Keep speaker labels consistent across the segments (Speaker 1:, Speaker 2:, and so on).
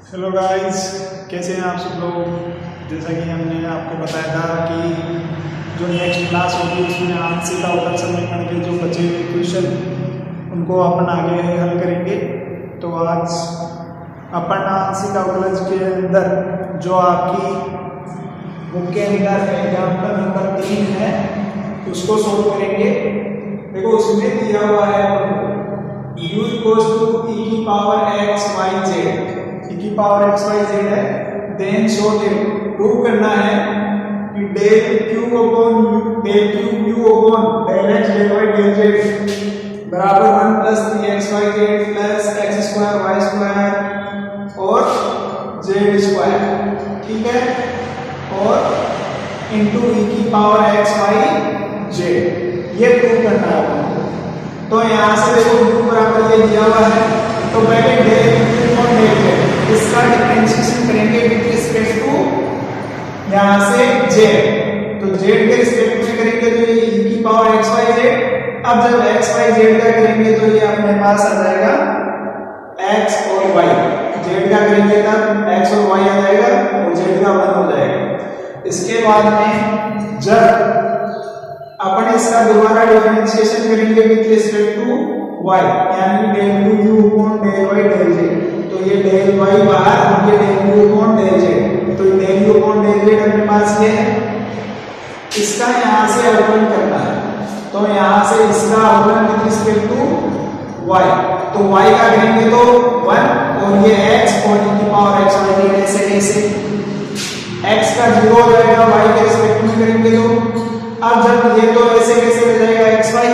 Speaker 1: Hello guys, कैसे हैं आप सब लोग। जैसा कि हमने आपको बताया था कि जो नेक्स्ट क्लास होगी उसमें आंशिक अवकल समीकरण के जो बचे हुए क्वेश्चन उनको अपन आगे हल करेंगे। तो आज अपन आंशिक अवकलज के अंदर जो आपकी बुक के अंदर एग्जाम्पल नंबर 3 है उसको सोल्व करेंगे। देखो उसमें दिया हुआ है u = e की power x y z, e की पावर x y z है। देन शो प्रूव करना है कि del q upon del q upon del x del y del z बराबर 1 plus 3xyz plus x square y square और z square, ठीक है, और इनटू e की पावर x y z, ये प्रूव करना है। तो यहाँ से देखो u बराबर ये दिया हुआ है, तो पहले del और del z इसका डिफरेंशिएशन करेंगे विद रिस्पेक्ट टू यहाँ से z, तो z के रिस्पेक्ट में करेंगे तो ये e की पावर x y z। अब जब x y z का करेंगे तो ये अपने पास आ जाएगा x और y, z का करेंगे तब x और y आ जाएगा और z का 1 हो जाएगा। इसके बाद में जब अपन इसका दोबारा डिफरेंशिएशन करेंगे विद रिस्पेक्ट टू y, यानी del u upon del y del z, तो ये del y बाहर और ये del u upon del z, तो del u upon del z अपने पास ये है। इसका यहाँ से अवकलन करना है, तो यहाँ से इसका अवकलन विद रिस्पेक्ट टू y, तो y का करेंगे तो 1 और ये x और e की पावर x y z ऐसे कैसे x का 0 हो जाएगा, y के रिस्पेक्ट में करेंगे तो अब जब ये तो ऐसे कैसे हो जाएगा x y,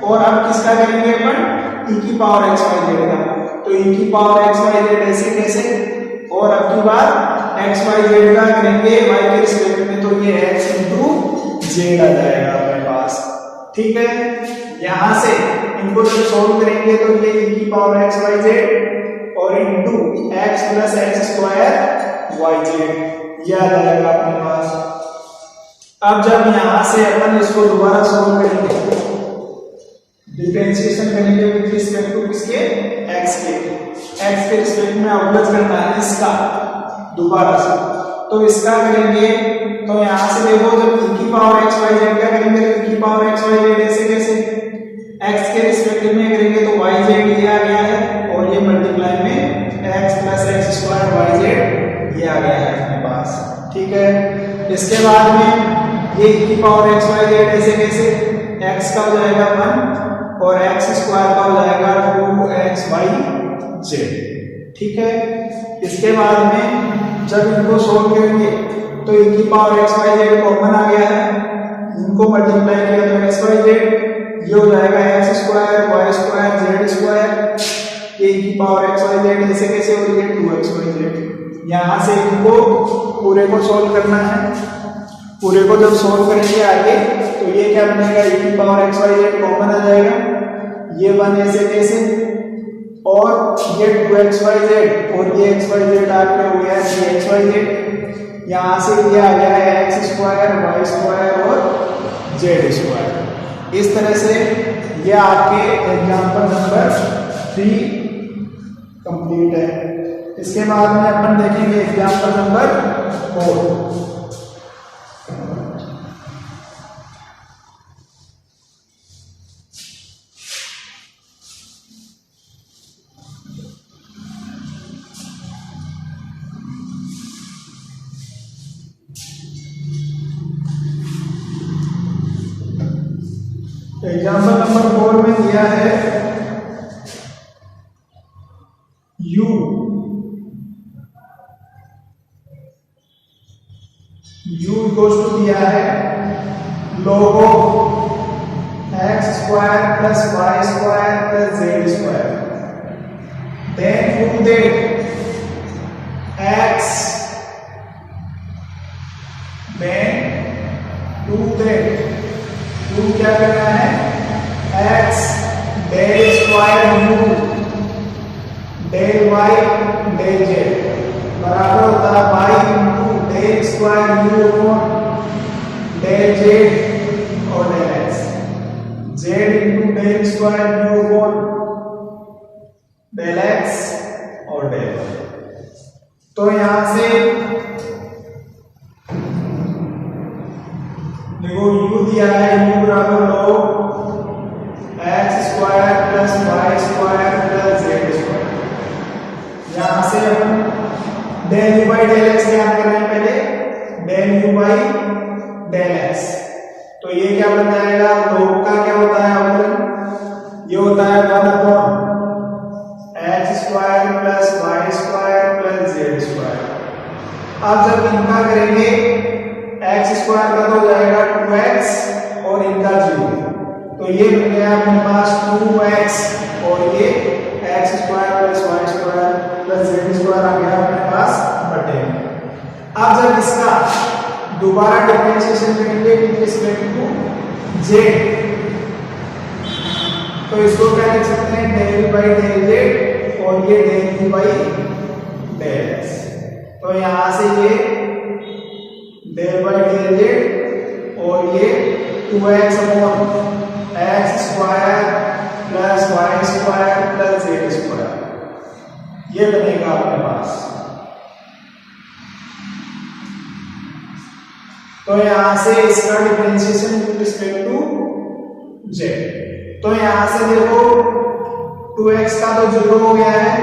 Speaker 1: और अब किसका करेंगे अपन e की पावर x y z का, तो e की पावर x y z ऐसे कैसे, और अब की बार x y z का करेंगे y के रिस्पेक्ट में, तो ये x into z आ जाएगा अपने पास, ठीक है। यहाँ से इनको जब सॉल्व करेंगे तो ये e की पावर x y z और into x plus x square y z, ये आ जाएगा अपने पास। अब जब यहाँ से अपन इसको दोबारा सॉल्व करेंगे, डिफरेंशिएशन करेंगे विद रिस्पेक्ट टू किसके, x के रिस्पेक्ट में अवकलन करना है इसका दोबारा से, तो इसका करेंगे तो यहाँ से देखो जब e की पावर x y z का करेंगे तो e की पावर x y z ऐसे कैसे, x के रिस्पेक्ट में करेंगे तो y z ये आ गया है और ये मल्टीप्लाई में x plus x square y z ये आ गया है अपने पास, ठीक है। इसके बाद में ये e की पावर x y z ऐसे कैसे, x का हो जाएगा 1 और x स्क्वायर का हो जाएगा 2xyz, ठीक है। इसके बाद में जब इनको सोल्व करेंगे तो e की power x y z common आ गया है, इनको मल्टीप्लाई किया तो x y z ये हो जाएगा x square y square z square, ये e की पावर x y z ऐसे कैसे हो रही है 2xyz। यहाँ से इनको पूरे को सोल्व करना है, पूरे को जब सोल्व करेंगे आगे तो ये क्या बनेगा, e की power x y z common आ जाएगा, ये 1 ऐसे कैसे, और ये 2xyz और ये xyz आपके हो गया है xyz, यहाँ से ये आ गया है x स्क्वायर y स्क्वायर और z स्क्वायर। इस तरह से ये आपके एग्जाम्पल नंबर 3 कंप्लीट है। इसके बाद में अपन देखेंगे एग्जाम्पल नंबर 4। एग्जाम्पल नंबर 4 में दिया है u इक्वल टू दिया है log x square plus y square plus z square, then prove that x, then prove that prove क्या करना है x del square u del y del z बराबर होता है y into del square u upon del z और del x, z into del square u upon del x और del y। तो यहां से देखो u दिया है, u बराबर log x square plus Y square plus Z square. यहां से हम del u by del x ज्ञात कर रहे हैं पहले, del u by del x। तो ये क्या बन जाएगा, लोग का क्या होता है अवकलन, ये होता है 1 upon x square plus Y square plus Z square. अब जब इनका करेंगे x स्क्वायर का तो हो जाएगा 2x और इनका 0, तो ये बन गया अपने पास 2x और ये x square plus Y square plus Z square आ गया अपने पास बटे। अब जब इसका दोबारा डिफरेंशिएशन करेंगे विद रिस्पेक्ट टू z, तो इसको क्या लिख सकते हैं, डेल बाई डेल z और ये del u by del x। तो यहां से ये डेल बाई डेल z और ये 2x upon x square plus Y square plus Z square, ये बनेगा अपने पास। तो यहां से इसका differentiation with respect to z, तो यहां से देखो 2x का तो 0 हो गया है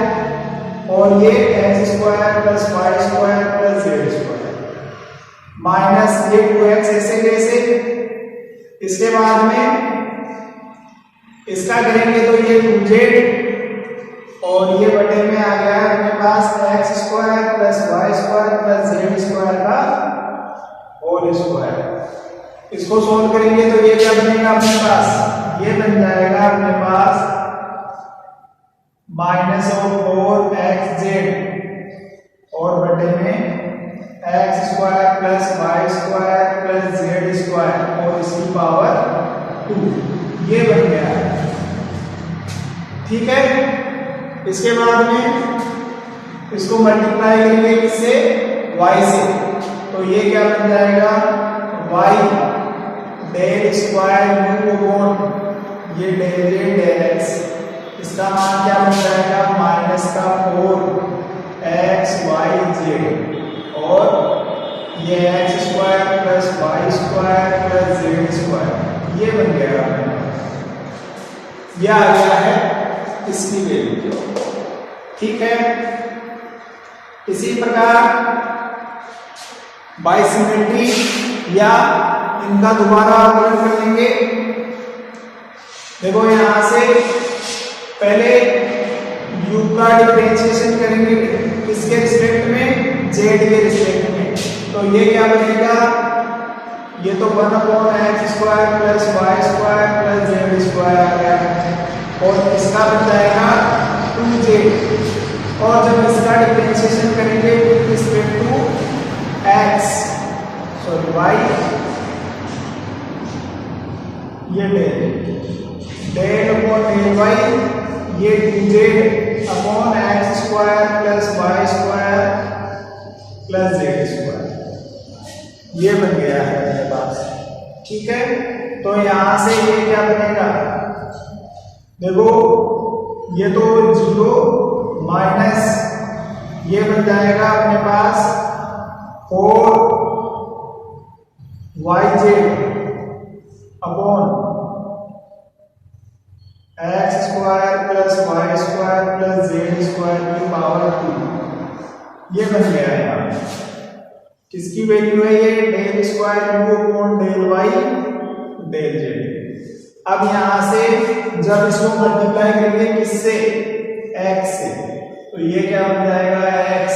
Speaker 1: और ये x square plus Y square plus Z square minus ये 2x ऐसे कैसे, इसके बाद में इसका करेंगे तो ये 2z और ये बटे में आ गया अपने पास x square plus Y square plus Z square का होल स्क्वायर। इसको सोल्व करेंगे तो ये क्या बनेगा अपने पास, ये बन जाएगा अपने पास माइनस ऑफ 4xz और बटे में x square plus Y square plus Z square और इसकी पावर 2, ये बन गया है। ठीक है, इसके बाद में इसको मल्टीप्लाई करेंगे किससे, y से, तो ये क्या बन जाएगा y del square u upon ये डेल z डेल x, इसका मान क्या बन जाएगा माइनस का 4x y z और ये x square plus Y square plus Z square, ये बन गया। यह आ गया है इसकी वैल्यू। ठीक है, इसी प्रकार बाइसिमेट्री या इनका दोबारा अवकलन कर लेंगे। देखो यहां से पहले u का डिफरेंशिएशन करेंगे किसके रिस्पेक्ट में, z के रिस्पेक्ट में, तो ये क्या बनेगा, ये तो 1 upon x square plus Y square plus Z square आ गया और इसका बन जाएगा 2z, और जब इसका डिफरेंशिएशन करेंगे with respect to x sorry y, ये डेल अपॉन डेल y, ये 2z upon x square plus Y square plus Z square, ये बन गया है मेरे पास। ठीक है, तो यहां से ये क्या बनेगा, देखो ये तो 0 माइनस ये बन जाएगा अपने पास 4yz upon x square plus Y square plus Z square की पावर 2, ये बन गया है। किसकी वैल्यू है ये, del square u upon del y del z। अब यहां से जब इसको मल्टीप्लाई करेंगे किससे, x से, तो ये क्या बन जाएगा x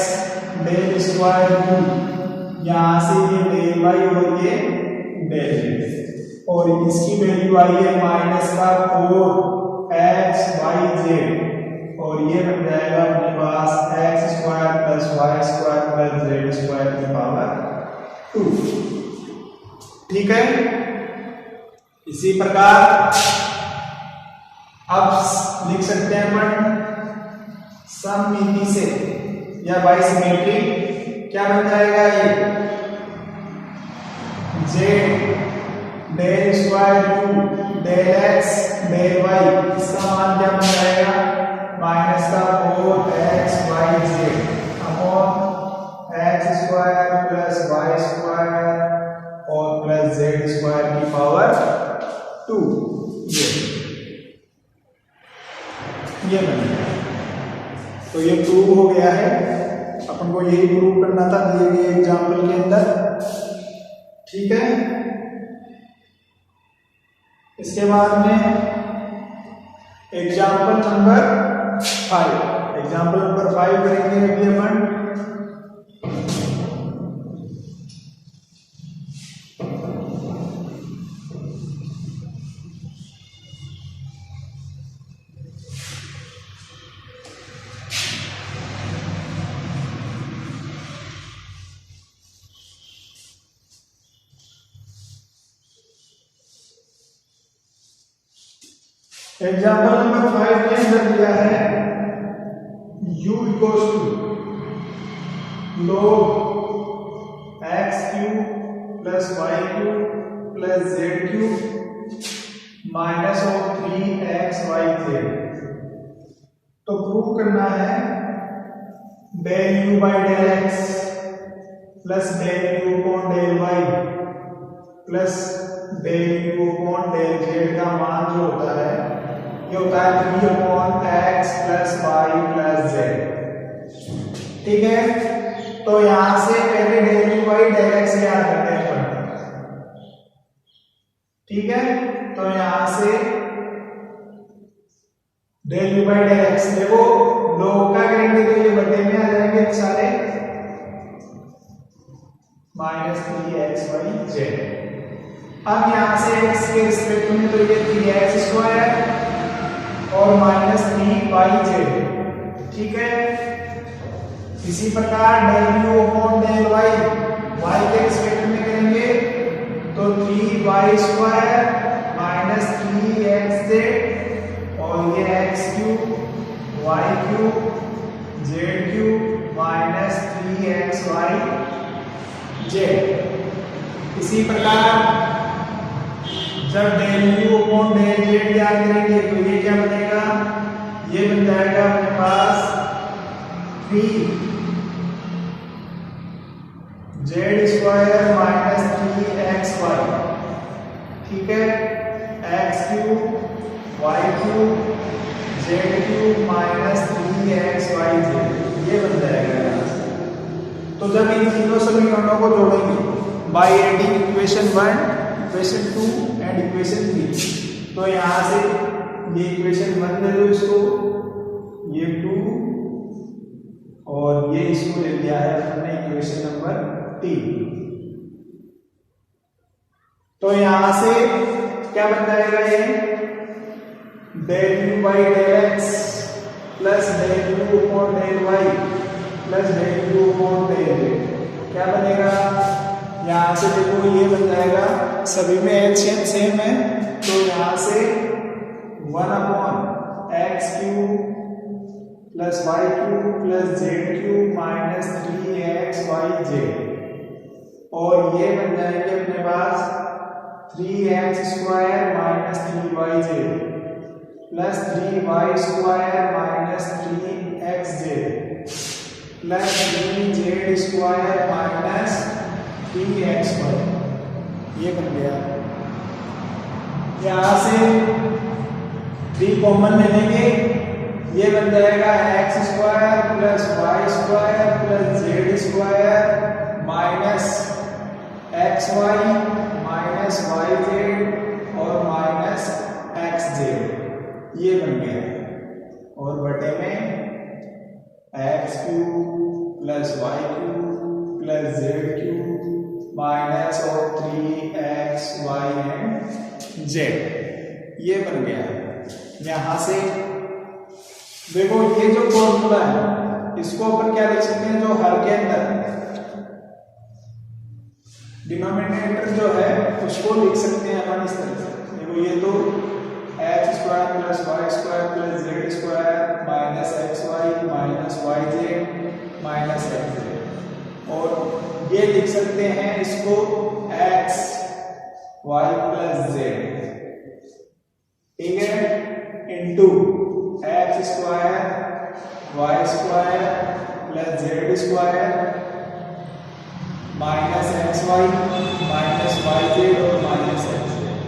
Speaker 1: डेल स्क्वायर u, यहां से ये डेल y और ये डेल z, और इसकी वैल्यू आई है माइनस का 4xyz, और ये बन जाएगा अपने पास x square plus Y square plus Z square की पावर 2। ठीक है, इसी प्रकार अब लिख सकते हैं अपन सममिति से या बाइसिमेट्री, क्या बन जाएगा ये z del square u del x del y, इसका मान क्या बन जाएगा माइनस का 4xyz upon square plus Y square और प्लस जेड स्क्वायर की पावर 2। ये बन गया। तो ये प्रूव हो गया है। अपन को यही प्रूव करना था दिए गए एग्जाम्पल के अंदर। ठीक है, इसके बाद में एग्जाम्पल नंबर 5 करेंगे अभी अपन। एग्जाम्पल नंबर 5 के अंदर दिया है u equals to log x cube plus y cube plus z cube minus of 3xyz। तो प्रूव करना है del u by del x plus del u upon del y plus del u upon del z का मान जो होता है ये होता है 3 upon x plus y plus z. ठीक है, तो यहां से पहले del u by del x याद करते हैं। ठीक है, तो यहां से del u by del x देखो लोग क्या करेंगे तो ये बटे में आ जाएंगे सारे माइनस 3xyz। अब यहां से x के रिस्पेक्ट में तो ये 3x स्क्वायर और माइनस 3yz। ठीक है, इसी प्रकार del you upon del y y के रिस्पेक्ट में करेंगे तो 3y स्क्वायर माइनस 3xz और ये x cube y cube z cube minus 3xyz। इसी प्रकार जब del you upon del z याद करेंगे तो ये क्या बनेगा, ये बन जाएगा अपने पास 3z स्क्वायर माइनस 3xy। ठीक है, x cube y cube z cube minus 3xyz ये बन जाएगा। तो जब इन तीनों समीकरणों को जोड़ेंगे by adding equation 1, equation 2 and equation 3, तो यहां से ये इक्वेशन 1 ले लो इसको, ये 2 और ये इसको ले लिया है हमने इक्वेशन नंबर 3। तो यहां से क्या बन जाएगा ये del u by del x plus del you upon del y plus del you upon del z क्या बनेगा। यहां से देखो ये बन जाएगा, सभी में एलसीएम सेम है तो यहां से 1 upon x cube plus y cube plus z cube minus 3xyz और ये बन जाएंगे अपने पास 3x square minus 3yz plus 3y square minus 3xz plus 3z square minus 3xy। ये बन गया। यहां से 3 कॉमन ले लेंगे, ये बन जाएगा x square plus Y square plus Z square minus x y minus y z और माइनस एक्स जेड ये बन गया। और बटे में x cube plus y cube plus z cube minus और 3xy एंड जेड ये बन गया। यहां से देखो ये जो फॉर्मूला है इसको अपन क्या लिख सकते हैं, जो हर के अंदर डिनोमिनेटर जो है उसको लिख सकते हैं अपन इस तरह से। देखो ये तो x square plus Y square plus Z square minus x y minus y z minus x z, और ये लिख सकते हैं इसको एक्स वाई प्लस जेड, ठीक है, into x square y square plus Z square minus x y minus y z और minus x z,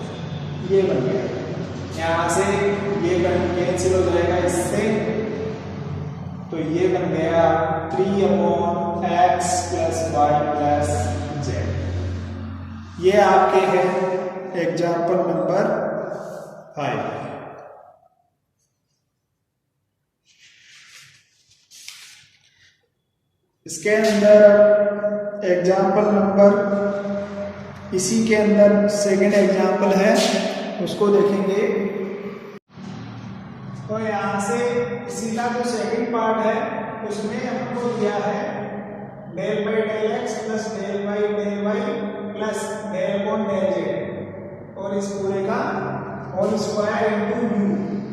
Speaker 1: ये बन गया। यहाँ से ये कैंसिल हो जाएगा इससे, तो ये बन गया 3/x plus y plus Z. ये आपके हैं एग्जाम्पल नंबर 5। इसके अंदर एग्जाम्पल नंबर, इसी के अंदर सेकंड एग्जाम्पल है, उसको देखेंगे। तो यहाँ से इसी का जो सेकंड पार्ट है उसमें हमको दिया है del by del x plus del by del y plus del upon del Z, और इस पूरे का होल स्क्वायर इंटू यू,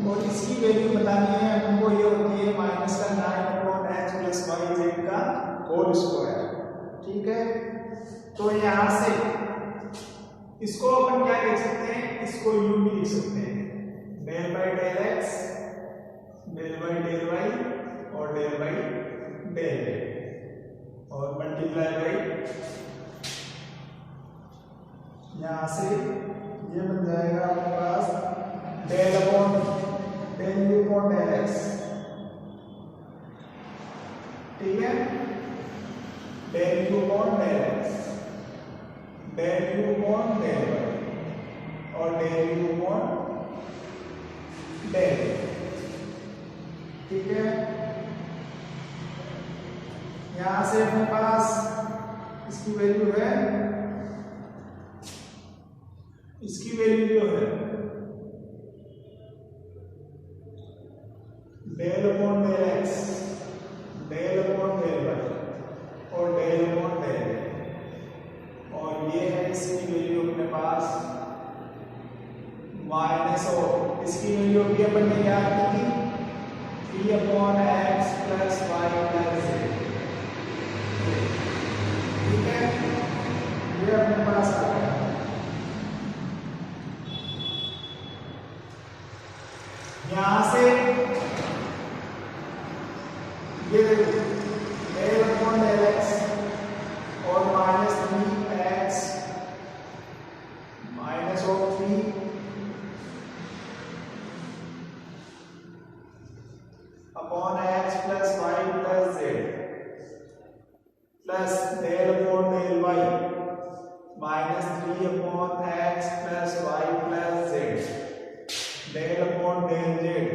Speaker 1: और इसकी वैल्यू बतानी है हमको, ये होती है माइनस का 9/x प्लस वाई जेड का होल स्क्वायर। ठीक है, तो यहाँ से इसको अपन क्या लिख सकते हैं, इसको यू भी लिख सकते हैं, del by del x del by del Y और डेल बाई डेल जेड, और मल्टीप्लाई बाई, यहाँ से ये बन जाएगा आपके पास del upon del you upon del X. ठीक है, del you upon del x, del you upon del Y और डेल यू अपॉन डेल। ठीक है, यहां से अपने पास इसकी वैल्यू है, इसकी वैल्यू जो है del upon del x del upon del Y और डेल अपॉन डेल, और ये है इसकी वैल्यू अपने पास माइनस, और इसकी वैल्यू भी अपन ने क्या की थी 3/x plus y plus z. ठीक है, ये अपने पास आ गया। यहां से ये देखिए डेल अपॉन डेल एक्स और minus 3x minus of 3 upon x plus y plus z plus del upon del y minus 3/x plus y plus z del upon del z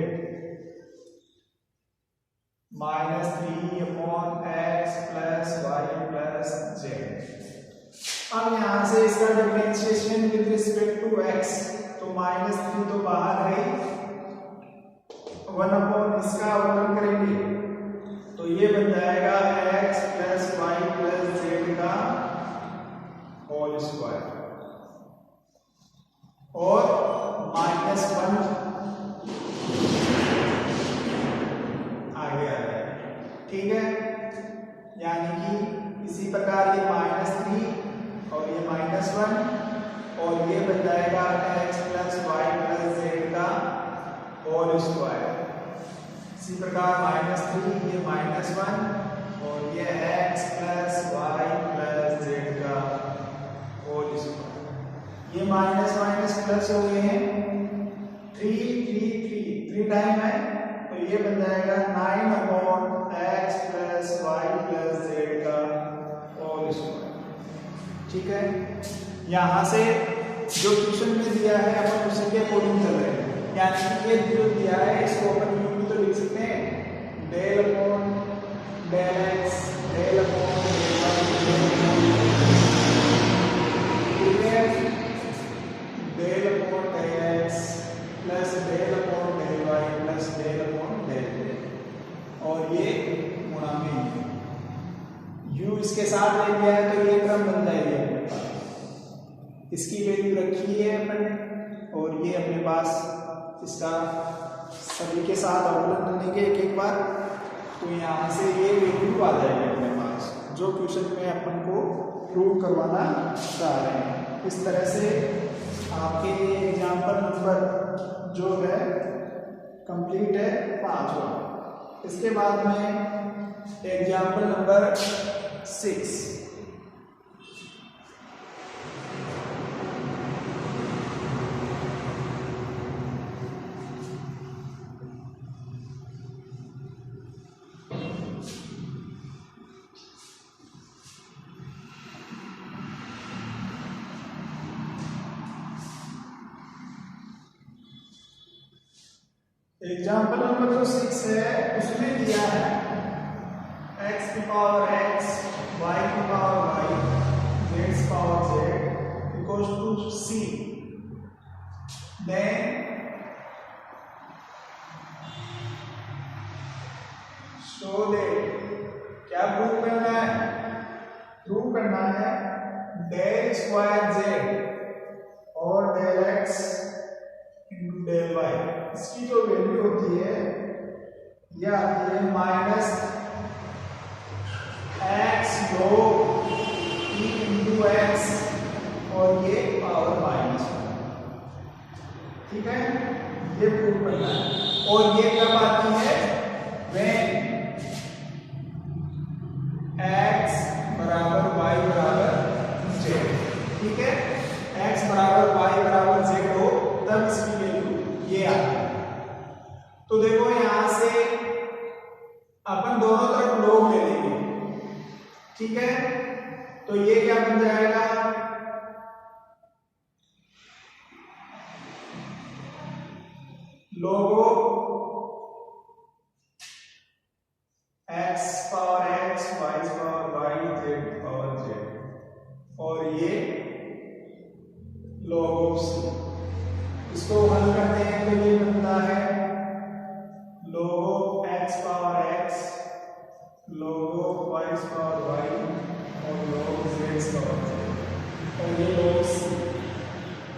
Speaker 1: minus 3/x plus y plus z. अब यहां से इसका differentiation with respect to x, तो minus 3 तो बाहर है, 1/, इसका अवकलन करेंगे तो ये बन जाएगा x plus y plus z का होल स्क्वायर, और -1 आगे आ गया। ठीक है, यानी कि इसी प्रकार ये -3 और ये -1, और ये बन जाएगा x plus y plus z का होल स्क्वायर। इसी प्रकार -3 ये -1 और ये x plus y plus z का होल स्क्वायर। ये माइनस माइनस प्लस हो गए हैं, 3 टाइम है, तो ये बन जाएगा 9/x plus y plus z का होल स्क्वायर। ठीक है, यहाँ से जो क्वेश्चन में दिया है अपन उसी के अकॉर्डिंग चल रहे हैं, यानी ये जो दिया है इसको अपन यूं भी तो लिख सकते हैं del upon del x del upon del y, ठीक है, del upon del x plus del upon del y plus del upon del Z, और ये गुणा में u इसके साथ ले लिया है तो ये क्रम बन जाएगी अपने पास, इसकी वैल्यू रखी है अपन ने, और ये अपने पास इसका सभी के साथ अवकलन करेंगे एक एक बार, तो यहाँ से ये वैल्यू आ जाएगी अपने पास जो क्वेश्चन में अपन को प्रूव करवाना चाह रहे हैं। इस तरह से आपके एग्जाम्पल नंबर जो है कंप्लीट है 5वां। इसके बाद में एग्जाम्पल नंबर 6, एग्जाम्पल नंबर जो 6 है उसमें दिया है x की पावर x, y की power y, z power z equals to c। Then show that, क्या प्रूव करना है? प्रूव करना है डेल स्क्वायर z और del x into del y, इसकी जो वैल्यू होती है यह आती है minus X log e into X और ये पावर माइनस। ठीक है, ये प्रूव करना है। और ये कब आती है? व्हेन x बराबर y बराबर z। ठीक है, x बराबर y बराबर z हो तब इसकी वैल्यू ये आती है। तो देखो यहां से अपन दोनों तरफ log ले लेंगे। ठीक है, तो ये क्या बन जाएगा? log x power x, y power y, z power z और ये log c। इसको हल करते हैं तो ये बनता है log x power x, log y power y और log z पावर z और ये log c।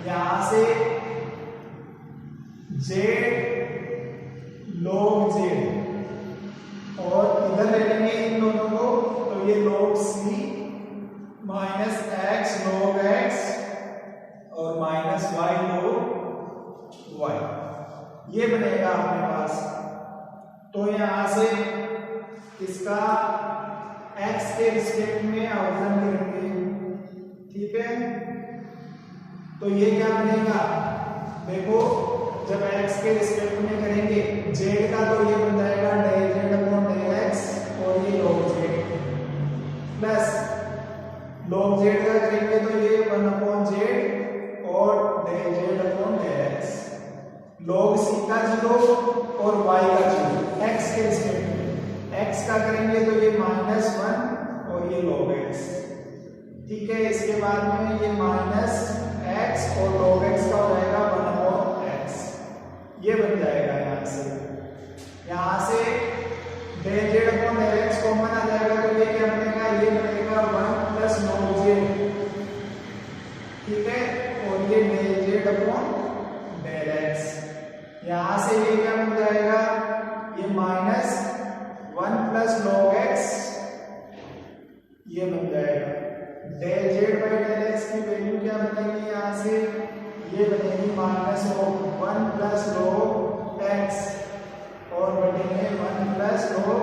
Speaker 1: यहां से z log z और इधर ले लेंगे इन दोनों को, तो ये log c minus x log x और माइनस y log y, ये बनेगा अपने पास। तो यहां से इसका x के रिस्पेक्ट में अवकलन करेंगे। ठीक है, तो ये क्या बनेगा? देखो जब x के रिस्पेक्ट में करेंगे z का, तो ये बन जाएगा del z upon del x और ये log z plus log z का करेंगे तो ये 1 अपॉन z और del z upon del x। log c का 0 और y का 0 x के रिस्पेक्ट में। x का करेंगे तो ये -1 और ये log x। ठीक है, इसके बाद में ये माइनस x और log x का हो जाएगा 1 अपॉन x, ये बन जाएगा। यहां से del z upon del x common आ जाएगा तो ये क्या बनेगा? ये बनेगा 1 प्लस log z। ठीक है, और ये del z upon del x। यहां से ये क्या बन जाएगा? ये माइनस 1 प्लस log x, ये बन जाएगा। Del z by del x की वैल्यू क्या बनेगी? यहां से ये बनेगी माइनस 1 प्लस log x और बनेंगे 1 प्लस log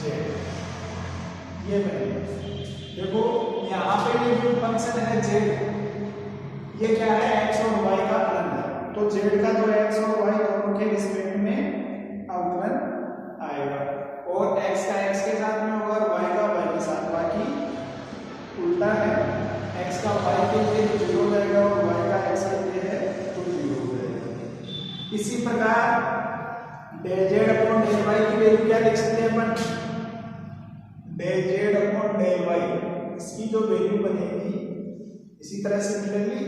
Speaker 1: z, ये बनेगा। देखो यहाँ पे ये जो फंक्शन है z, ये क्या है? x और y का फलन है। तो z का तो x और y दोनों के रिस्पेक्ट में अवकलन आएगा और x का x के साथ में होगा और y का y के साथ। बाकी उल्टा है, x का y के लिए 0 हो जाएगा और y का x के लिए है तो 0 हो जाएगा। इसी प्रकार del z upon del y की वैल्यू क्या लिख सकते हैं अपन? Del z upon del y, इसकी जो वैल्यू बनेगी इसी तरह से मिलेगी,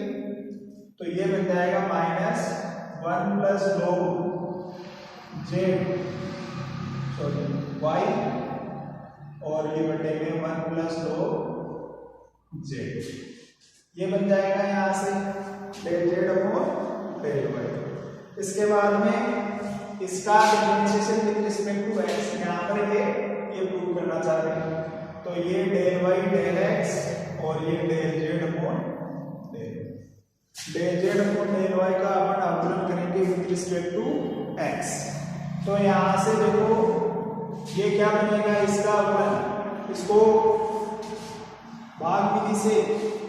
Speaker 1: तो ये बन जाएगा minus 1 plus log z sorry y और ये बटेंगे 1 प्लस log z, ये बन जाएगा यहाँ से del z upon del y। इसके बाद में इसका differentiation with respect to x, यहाँ पर ये प्रूव करना चाहते हैं, तो ये डेल y डेल x और ये del z upon del z upon del y का अपन अवकलन करेंगे विद रिस्पेक्ट टू x। तो यहाँ से देखो ये क्या बनेगा? इसका अवकलन, इसको भाग विधि से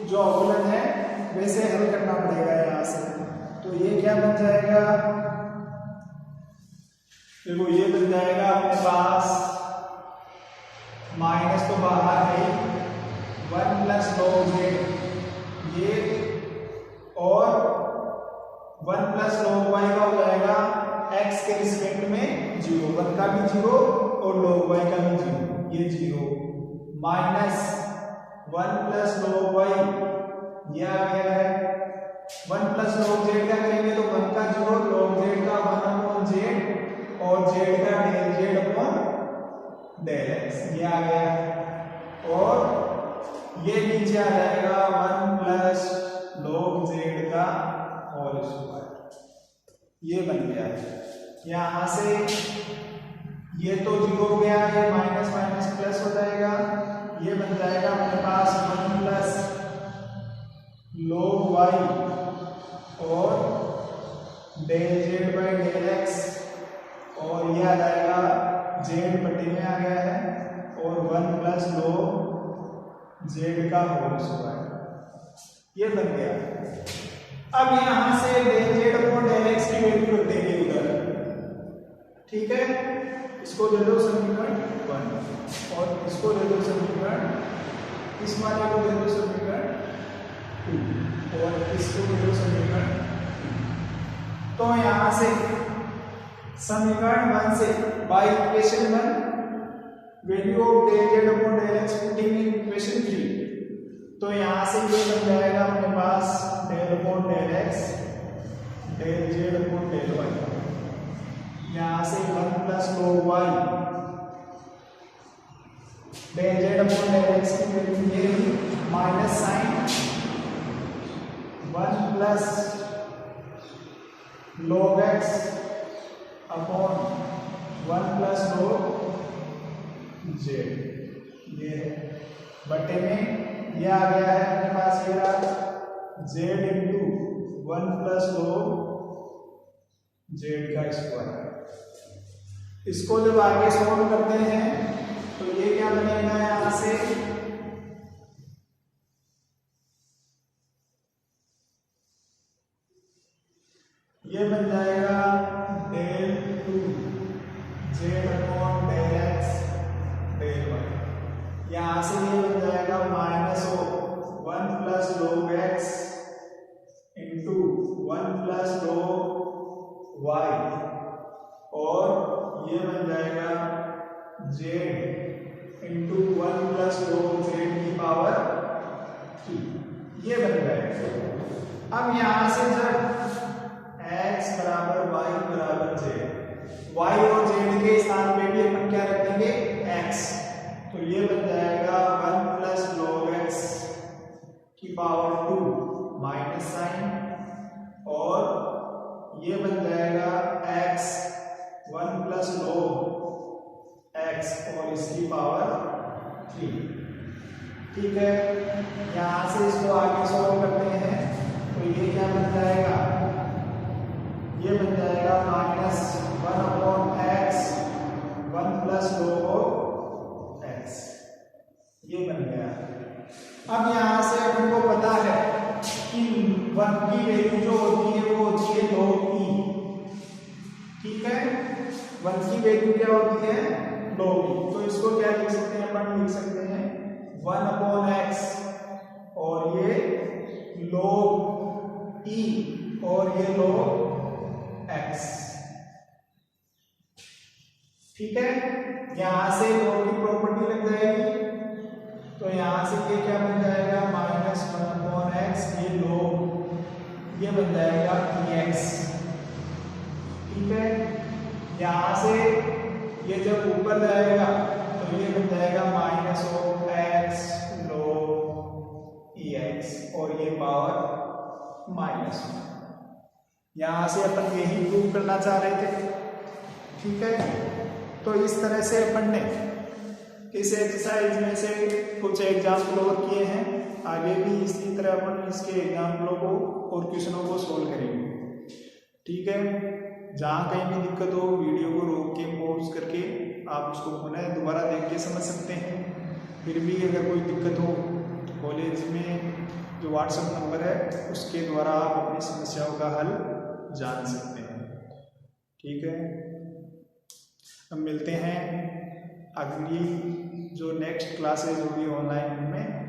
Speaker 1: जो अवकलन है वैसे हल करना पड़ेगा यहाँ से। तो ये क्या बन जाएगा? देखो ये बन जाएगा अपने पास माइनस तो बाहर है 1 प्लस log z, ये और 1 प्लस log y का हो जाएगा जीरो और log y का भी जीरो, ये zero minus 1 plus log y ये आ गया है 1 प्लस log z का करेंगे तो 1 का जीरो log z का 1 अपॉन z और z का del z upon del x ये आ गया और ये नीचे आ जाएगा 1 प्लस log z का होल स्क्वायर ये बन गया है। यहां से ये तो जीरो हो गया, ये माइनस माइनस प्लस हो जाएगा, ये बन जाएगा अपने पास 1 प्लस log y और del z by del x और ये आ जाएगा z बटे में आ गया है और 1 प्लस log z का होल स्क्वायर ये बन गया। अब यहां से del z upon del x की वैल्यू रख देंगे उधर, ठीक है। इसको ले लो समीकरण 1 और इसको ले लो समीकरण, इस वाले को ले लो समीकरण 2 और इसको ले लो समीकरण 3। तो यहां से समीकरण 1 से by equation 1 value of del z upon del x putting in equation 3, तो यहां से ये बन जाएगा अपने पास del upon del x del z upon del y, यहां से 1 plus log y del z upon del x की वैल्यू ये minus sign 1 plus log x upon 1 plus log z ये बटे में ये आ गया है अपने पास ये रहा z into 1 plus log z का स्क्वायर। इसको जब आगे सॉल्व करते हैं तो ये क्या बनेगा, यहां से ये बन जाएगा del 2 z upon del x del y, यहां से ये बन जाएगा minus 1 plus log x into 1 plus log y और ये बन जाएगा z into 1 plus log z की पावर 3 ये बन जाएगा। अब यहां से जब x बराबर y बराबर z, y और z के स्थान पे भी अपन क्या रखेंगे x, तो ये बन जाएगा 1 प्लस log x की पावर 2 माइनस साइन और ये बन जाएगा x 1 प्लस log x और इसकी पावर 3, ठीक है। यहां से इसको आगे सॉल्व करते हैं तो ये क्या बन जाएगा, ये बन जाएगा minus 1 upon x 1 plus log x ये बन गया। अब यहां से अपन को पता है कि 1 की वैल्यू जो होती है वो होती है log e, ठीक है। 1 की वैल्यू क्या होती है log e, तो इसको क्या लिख सकते हैं, अपन लिख सकते हैं 1 अपॉन x और ये log e और ये log x, ठीक है। यहां से log की प्रॉपर्टी लग जाएगी तो यहां से ये क्या बन जाएगा माइनस 1 अपॉन x ये log ये बन जाएगा x, ठीक है। यहां से ये जब ऊपर जाएगा तो ये बन जाएगा minus of x log ex और ये पावर माइनस। यहां से अपन यही प्रूव करना चाह रहे थे, ठीक है। तो इस तरह से अपन ने इस एक्सरसाइज में से कुछ एग्जाम्पल और किए हैं, आगे भी इसी तरह अपन इसके एग्जाम्पलों को और क्वेश्चनों को सोल्व करेंगे, ठीक है। जहाँ कहीं भी दिक्कत हो वीडियो को रोक के पॉज करके आप उसको पुनः दोबारा देख के समझ सकते हैं। फिर भी अगर कोई दिक्कत हो तो कॉलेज में जो व्हाट्सएप नंबर है उसके द्वारा आप अपनी समस्याओं का हल जान सकते हैं, ठीक है। अब मिलते हैं अगली जो नेक्स्ट क्लासेज होगी ऑनलाइन में।